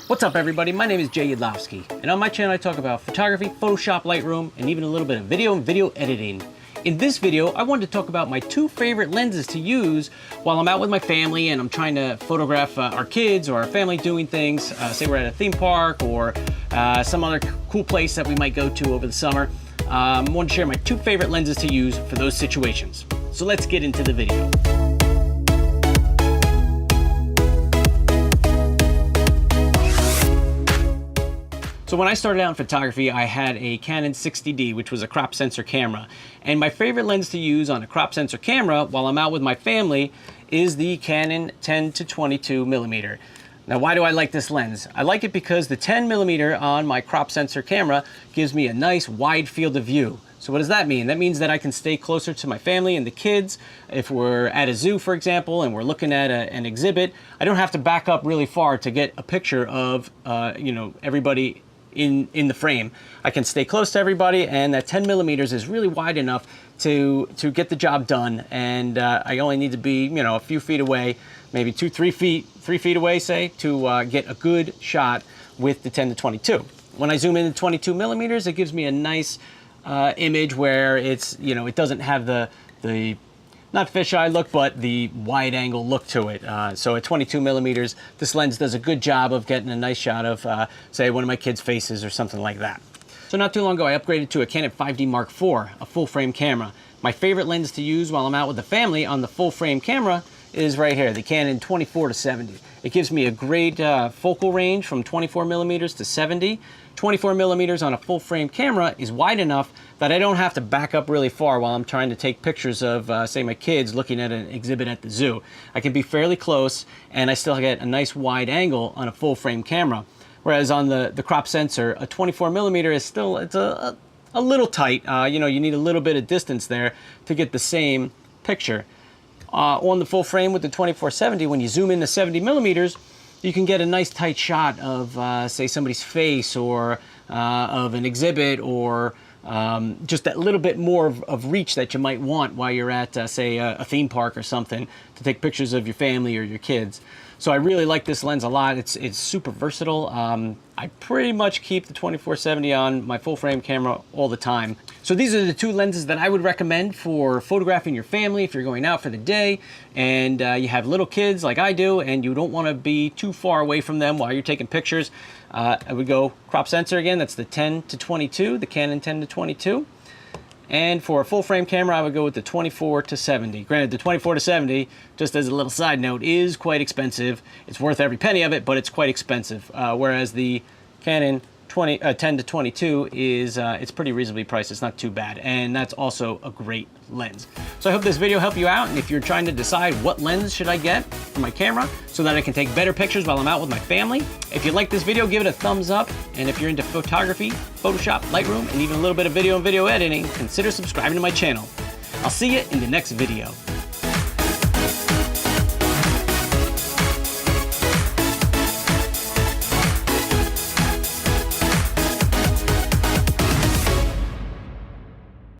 What's up everybody, my name is Jay Yudlowski, and on my channel I talk about photography, Photoshop, Lightroom, and even a little bit of video and video editing. In this video, I wanted to talk about my two favorite lenses to use while I'm out with my family and I'm trying to photograph our kids or our family doing things, say we're at a theme park or some other cool place that we might go to over the summer. I want to share my two favorite lenses to use for those situations. So let's get into the video. So when I started out in photography, I had a Canon 60D, which was a crop sensor camera. And my favorite lens to use on a crop sensor camera while I'm out with my family is the Canon 10 to 22 millimeter. Now, why do I like this lens? I like it because the 10 millimeter on my crop sensor camera gives me a nice wide field of view. So what does that mean? That means that I can stay closer to my family and the kids. If we're at a zoo, for example, and we're looking at an exhibit, I don't have to back up really far to get a picture of everybody in the frame. I can stay close to everybody, and that 10 millimeters is really wide enough to get the job done. And I only need to be, a few feet away, maybe 3 feet away, say, to get a good shot with the 10 to 22. When I zoom in to 22 millimeters, it gives me a nice image where it's, it doesn't have the not fisheye look, but the wide angle look to it. So at 22 millimeters, this lens does a good job of getting a nice shot of, say, one of my kids' faces or something like that. So not too long ago, I upgraded to a Canon 5D Mark IV, a full frame camera. My favorite lens to use while I'm out with the family on the full frame camera is right here, the Canon 24 to 70. It gives me a great focal range from 24 millimeters to 70. 24 millimeters on a full frame camera is wide enough that I don't have to back up really far while I'm trying to take pictures of, say, my kids looking at an exhibit at the zoo. I can be fairly close and I still get a nice wide angle on a full frame camera. Whereas on the crop sensor, a 24 millimeter is still, it's a little tight. You need a little bit of distance there to get the same picture. On the full frame with the 24-70, when you zoom in to 70 millimeters, you can get a nice tight shot of, say, somebody's face or of an exhibit or just that little bit more of reach that you might want while you're at, say, a theme park or something to take pictures of your family or your kids. So I really like this lens a lot. It's super versatile. I pretty much keep the 24-70 on my full frame camera all the time. So these are the two lenses that I would recommend for photographing your family if you're going out for the day and you have little kids like I do and you don't want to be too far away from them while you're taking pictures. I would go crop sensor again. That's the 10 to 22, the Canon 10 to 22. And for a full frame camera, I would go with the 24 to 70. Granted, the 24 to 70, just as a little side note, is quite expensive. It's worth every penny of it, but it's quite expensive. Whereas the Canon 10 to 22 is it's pretty reasonably priced. It's not too bad, and that's also a great lens. So I hope this video helped you out, and if you're trying to decide what lens should I get for my camera so that I can take better pictures while I'm out with my family, if you like this video, give it a thumbs up, and if you're into photography, Photoshop, Lightroom, and even a little bit of video and video editing, consider subscribing to my channel. I'll see you in the next video.